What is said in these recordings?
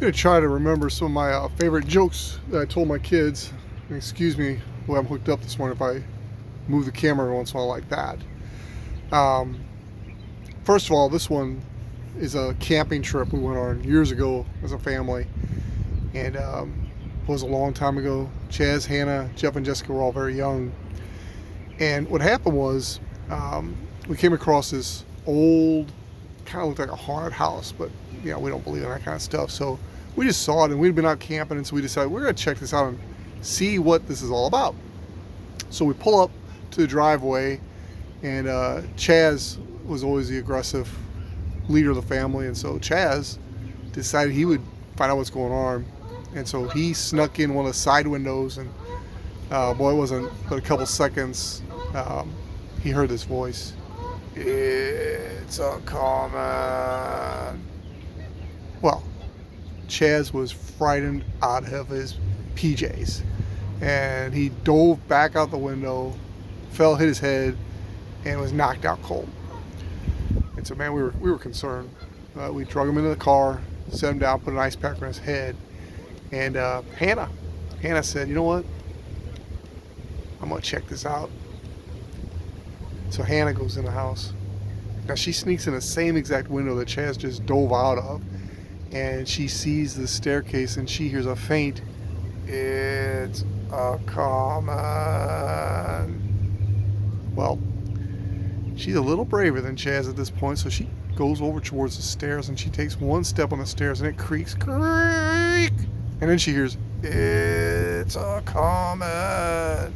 Gonna try to remember some of my favorite jokes that I told my kids. And excuse me, well, I'm hooked up this morning if I move the camera every once in a while like that. Um, First of all, this one is a camping trip we went on years ago as a family, and it was a long time ago. Chaz, Hannah, Jeff, and Jessica were all very young. And what happened was we came across this old, kind of looked like a haunted house, but we don't believe in that kind of stuff. So we just saw it, and we'd been out camping, and so we decided we're going to check this out and see what this is all about. So we pull up to the driveway, and Chaz was always the aggressive leader of the family, and so Chaz decided he would find out what's going on, and so he snuck in one of the side windows, and boy, it wasn't but a couple seconds, he heard this voice. It's a common. Well, Chaz was frightened out of his PJs, and he dove back out the window, fell, hit his head, and was knocked out cold. And so, man, we were concerned. We drug him into the car, set him down, put an ice pack on his head, and Hannah said, "You know what? I'm gonna check this out." So Hannah goes in the house. Now she sneaks in the same exact window that Chaz just dove out of, and she sees the staircase, and she hears a faint, "It's a common." Well, she's a little braver than Chaz at this point, so she goes over towards the stairs, and she takes one step on the stairs, and it creaks, creak, and then she hears, "It's a common."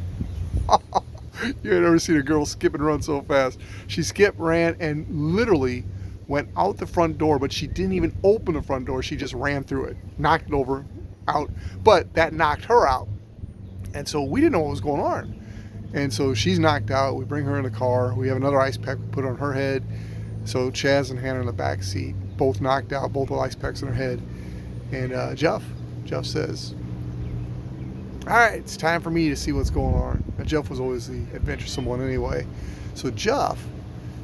You had never seen a girl skip and run so fast. She skipped, ran, and literally went out the front door, but she didn't even open the front door. She just ran through it, knocked it over, out. But that knocked her out. And so we didn't know what was going on. And so she's knocked out. We bring her in the car. We have another ice pack we put on her head. So Chaz and Hannah in the back seat, both knocked out, both with ice packs on their head. And Jeff says, "All right, it's time for me to see what's going on." Now, Jeff was always the adventuresome one anyway. So Jeff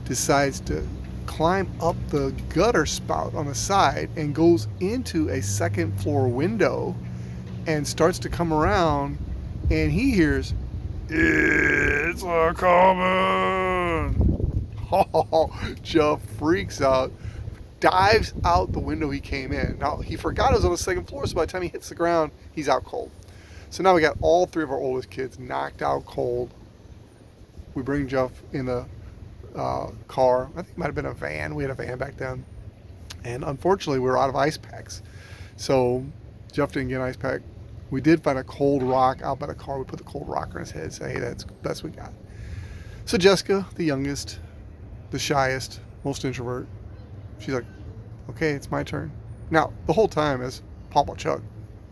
decides to climb up the gutter spout on the side and goes into a second floor window and starts to come around, and he hears, "It's a common." Oh, Jeff freaks out, dives out the window he came in. Now, he forgot it was on the second floor, so by the time he hits the ground, he's out cold. So now we got all three of our oldest kids knocked out cold. We bring Jeff in the car. I think it might have been a van. We had a van back then. And unfortunately, we were out of ice packs. So Jeff didn't get an ice pack. We did find a cold rock out by the car. We put the cold rock on his head and said, "Hey, that's the best we got." So Jessica, the youngest, the shyest, most introvert, she's like, "Okay, it's my turn." Now, the whole time as Papa Chuck,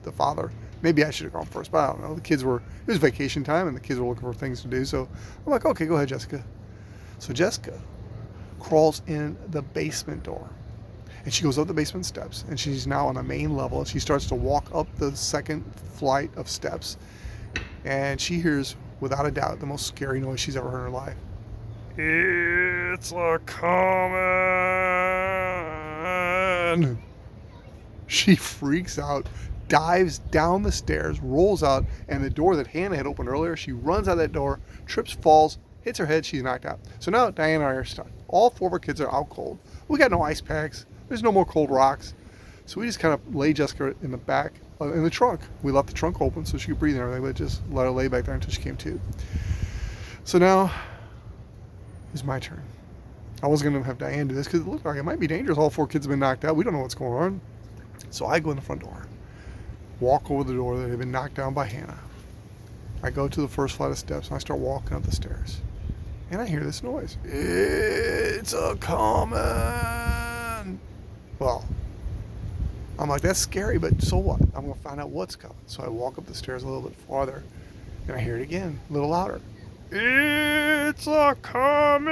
the father, maybe I should have gone first, but I don't know. It was vacation time, and the kids were looking for things to do. So I'm like, "Okay, go ahead, Jessica." So Jessica crawls in the basement door, and she goes up the basement steps, and she's now on the main level, and she starts to walk up the second flight of steps, and she hears, without a doubt, the most scary noise she's ever heard in her life. "It's a common." She freaks out, dives down the stairs, rolls out, and the door that Hannah had opened earlier, she runs out that door, trips, falls, hits her head, she's knocked out. So now Diana and I are stuck. All four of our kids are out cold. We got no ice packs. There's no more cold rocks. So we just kind of lay Jessica in the back, in the trunk. We left the trunk open so she could breathe and everything, but just let her lay back there until she came to. So now it's my turn. I wasn't going to have Diane do this because it looked like it might be dangerous. All four kids have been knocked out. We don't know what's going on. So I go in the front door, walk over the door that had been knocked down by Hannah. I go to the first flight of steps, and I start walking up the stairs. And I hear this noise. "It's a common." Well, I'm like, that's scary, but so what? I'm going to find out what's coming. So I walk up the stairs a little bit farther, and I hear it again, a little louder. "It's a common."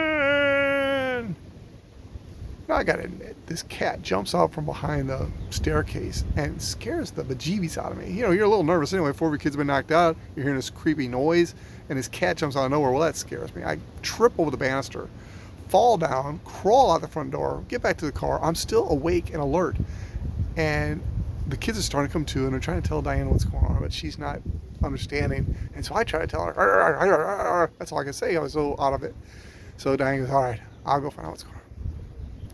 Now I gotta admit, this cat jumps out from behind the staircase and scares the bejeebies out of me. You're a little nervous anyway. Four of your kids have been knocked out. You're hearing this creepy noise, and this cat jumps out of nowhere. Well, that scares me. I trip over the banister, fall down, crawl out the front door, get back to the car. I'm still awake and alert. And the kids are starting to come to, and they're trying to tell Diana what's going on, but she's not understanding. And so I try to tell her. "Arr, arr, arr, arr, arr." That's all I can say. I was so out of it. So Diane goes, "All right, I'll go find out what's going on."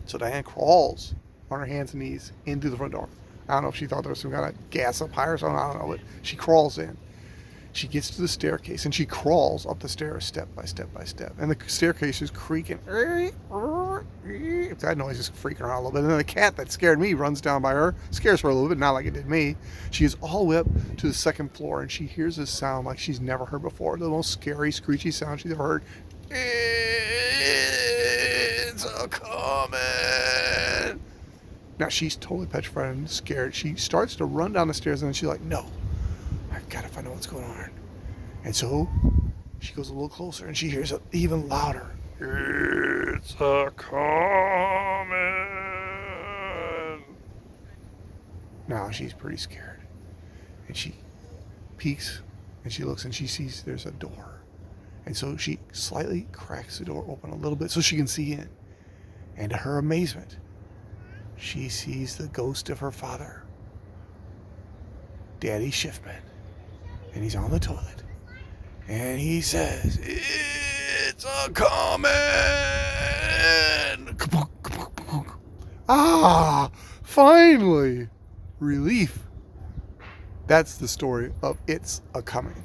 So Diane crawls on her hands and knees into the front door. I don't know if she thought there was some kind of gas up high or something. I don't know, but she crawls in. She gets to the staircase and she crawls up the stairs step by step by step. And the staircase is creaking. That noise is freaking her out a little bit. And then the cat that scared me runs down by her, scares her a little bit, not like it did me. She is all the way up to the second floor and she hears this sound like she's never heard before. The most scary, screechy sound she's ever heard. It's a coming. Now she's totally petrified and scared. She starts to run down the stairs and then she's like, no, I've got to find out what's going on. And so she goes a little closer and she hears it even louder. It's a coming. Now she's pretty scared. And she peeks and she looks and she sees there's a door. And so she slightly cracks the door open a little bit so she can see in. And to her amazement, she sees the ghost of her father, Daddy Schiffman. And he's on the toilet. And he says, it's a coming. Ah, finally. Relief. That's the story of It's a Coming.